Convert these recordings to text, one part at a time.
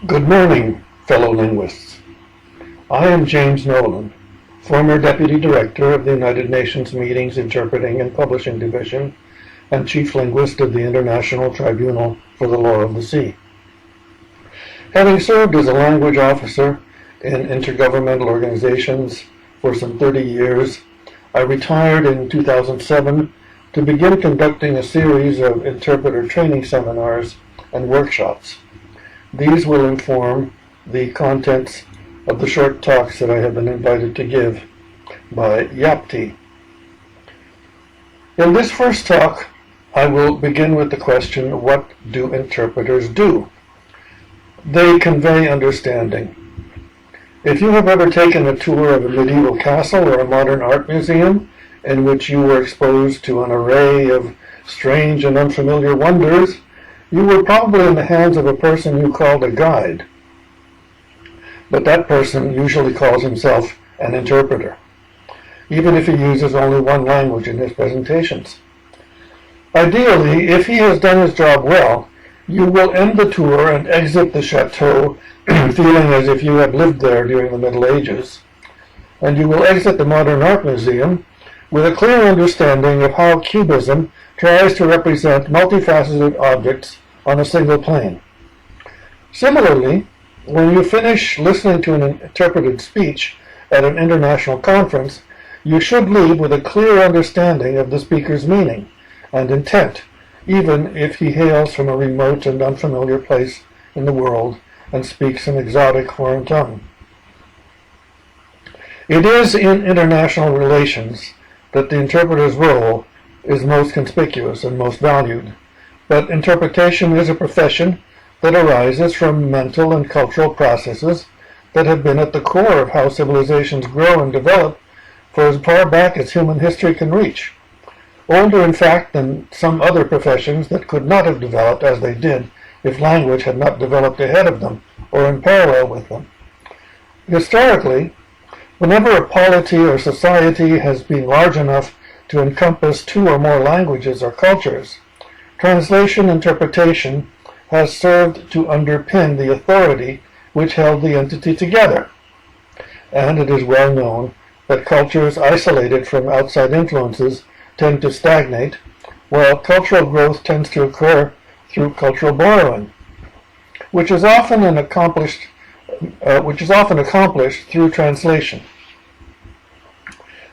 Good morning, fellow linguists. I am James Nolan, former Deputy Director of the United Nations Meetings Interpreting and Publishing Division and Chief Linguist of the International Tribunal for the Law of the Sea. Having served as a language officer in intergovernmental organizations for some 30 years, I retired in 2007 to begin conducting a series of interpreter training seminars and workshops. These will inform the contents of the short talks that I have been invited to give by Yapti. In this first talk, I will begin with the question, what do interpreters do? They convey understanding. If you have ever taken a tour of a medieval castle or a modern art museum in which you were exposed to an array of strange and unfamiliar wonders, you were probably in the hands of a person you called a guide. But that person usually calls himself an interpreter, even if he uses only one language in his presentations. Ideally, if he has done his job well, you will end the tour and exit the chateau feeling as if you had lived there during the Middle Ages, and you will exit the Modern Art Museum with a clear understanding of how Cubism tries to represent multifaceted objects on a single plane. Similarly, when you finish listening to an interpreted speech at an international conference, you should leave with a clear understanding of the speaker's meaning and intent, even if he hails from a remote and unfamiliar place in the world and speaks an exotic foreign tongue. It is in international relations that the interpreter's role is most conspicuous and most valued, but interpretation is a profession that arises from mental and cultural processes that have been at the core of how civilizations grow and develop for as far back as human history can reach, older in fact than some other professions that could not have developed as they did if language had not developed ahead of them or in parallel with them. Historically, whenever a polity or society has been large enough to encompass two or more languages or cultures, translation interpretation has served to underpin the authority which held the entity together. And it is well known that cultures isolated from outside influences tend to stagnate, while cultural growth tends to occur through cultural borrowing, which is often accomplished through translation.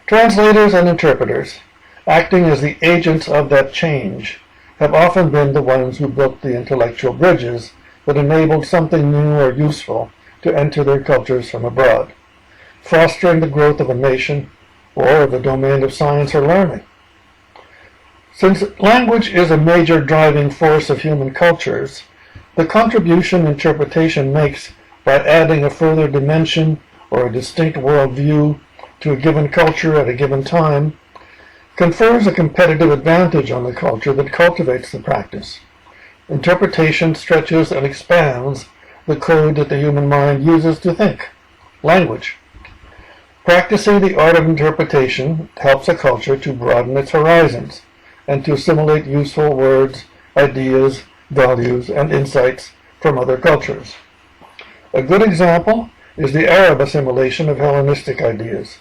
Translators and interpreters, acting as the agents of that change, have often been the ones who built the intellectual bridges that enabled something new or useful to enter their cultures from abroad, fostering the growth of a nation or of a domain of science or learning. Since language is a major driving force of human cultures, the contribution interpretation makes by adding a further dimension or a distinct worldview to a given culture at a given time confers a competitive advantage on the culture that cultivates the practice. Interpretation stretches and expands the code that the human mind uses to think, language. Practicing the art of interpretation helps a culture to broaden its horizons and to assimilate useful words, ideas, values, and insights from other cultures. A good example is the Arab assimilation of Hellenistic ideas,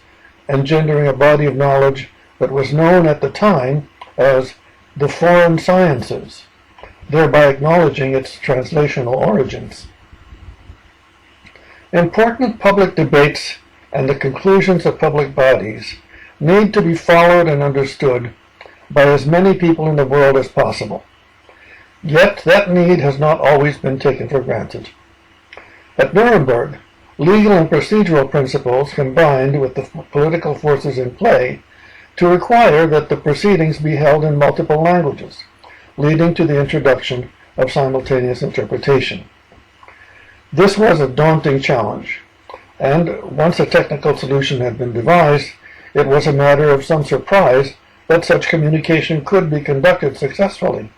engendering a body of knowledge that was known at the time as the foreign sciences, thereby acknowledging its translational origins. Important public debates and the conclusions of public bodies need to be followed and understood by as many people in the world as possible. Yet that need has not always been taken for granted. At Nuremberg, legal and procedural principles combined with the political forces in play to require that the proceedings be held in multiple languages, leading to the introduction of simultaneous interpretation. This was a daunting challenge, and once a technical solution had been devised, it was a matter of some surprise that such communication could be conducted successfully.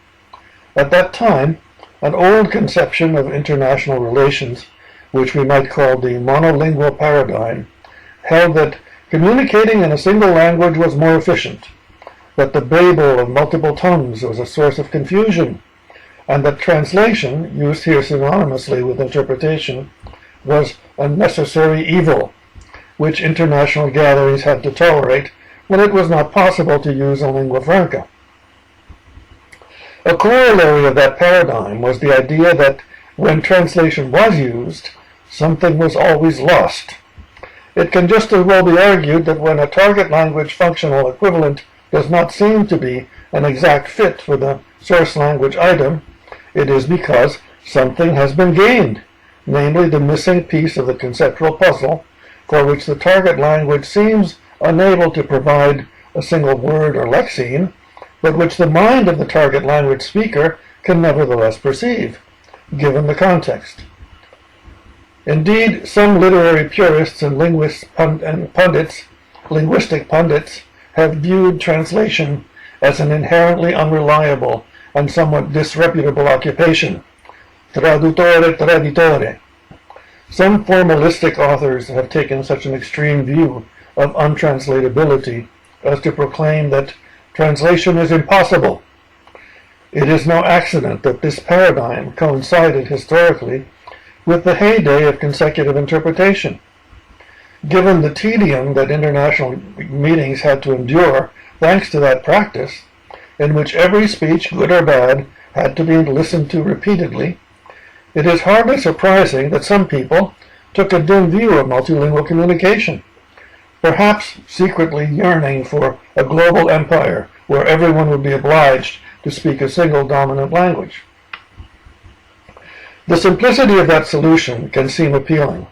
At that time, an old conception of international relations, which we might call the monolingual paradigm, held that communicating in a single language was more efficient, that the babel of multiple tongues was a source of confusion, and that translation, used here synonymously with interpretation, was a necessary evil, which international gatherings had to tolerate when it was not possible to use a lingua franca. A corollary of that paradigm was the idea that when translation was used, something was always lost. It can just as well be argued that when a target language functional equivalent does not seem to be an exact fit for the source language item, it is because something has been gained, namely the missing piece of the conceptual puzzle for which the target language seems unable to provide a single word or lexeme, but which the mind of the target language speaker can nevertheless perceive, given the context. Indeed, some literary purists and linguistic pundits have viewed translation as an inherently unreliable and somewhat disreputable occupation. Traduttore traditore. Some formalistic authors have taken such an extreme view of untranslatability as to proclaim that translation is impossible. It is no accident that this paradigm coincided historically with the heyday of consecutive interpretation. Given the tedium that international meetings had to endure thanks to that practice, in which every speech, good or bad, had to be listened to repeatedly, it is hardly surprising that some people took a dim view of multilingual communication, perhaps secretly yearning for a global empire where everyone would be obliged to speak a single dominant language. The simplicity of that solution can seem appealing,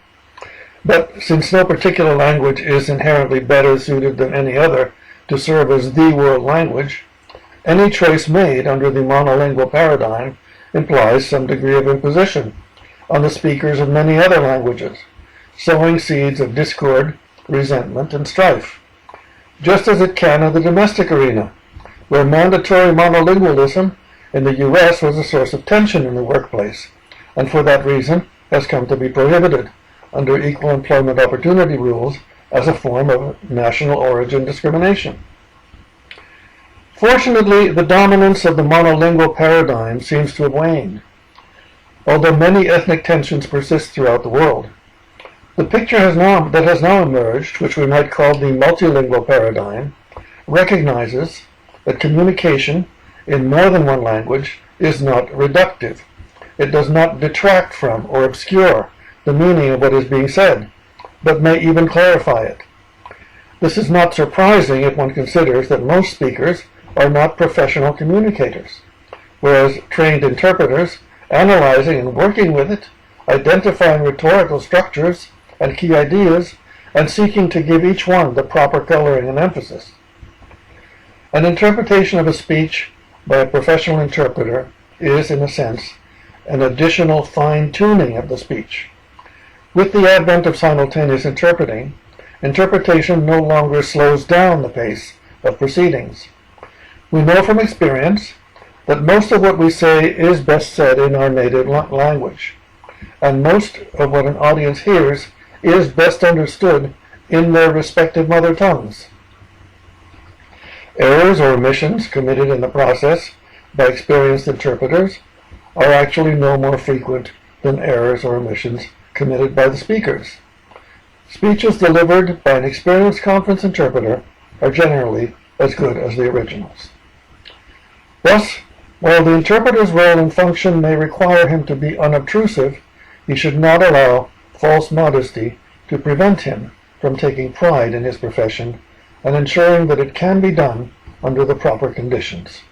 but since no particular language is inherently better suited than any other to serve as the world language, any choice made under the monolingual paradigm implies some degree of imposition on the speakers of many other languages, sowing seeds of discord, resentment, and strife, just as it can in the domestic arena, where mandatory monolingualism in the U.S. was a source of tension in the workplace, and for that reason has come to be prohibited under equal employment opportunity rules as a form of national origin discrimination. Fortunately, the dominance of the monolingual paradigm seems to have waned, although many ethnic tensions persist throughout the world. The picture that has now emerged, which we might call the multilingual paradigm, recognizes that communication in more than one language is not reductive. It does not detract from or obscure the meaning of what is being said, but may even clarify it. This is not surprising if one considers that most speakers are not professional communicators, whereas trained interpreters, analyzing and working with it, identifying rhetorical structures and key ideas, and seeking to give each one the proper coloring and emphasis. An interpretation of a speech by a professional interpreter is, in a sense, an additional fine-tuning of the speech. With the advent of simultaneous interpreting, interpretation no longer slows down the pace of proceedings. We know from experience that most of what we say is best said in our native language, and most of what an audience hears is best understood in their respective mother tongues. Errors or omissions committed in the process by experienced interpreters are actually no more frequent than errors or omissions committed by the speakers. Speeches delivered by an experienced conference interpreter are generally as good as the originals. Thus, while the interpreter's role and function may require him to be unobtrusive, he should not allow false modesty to prevent him from taking pride in his profession and ensuring that it can be done under the proper conditions.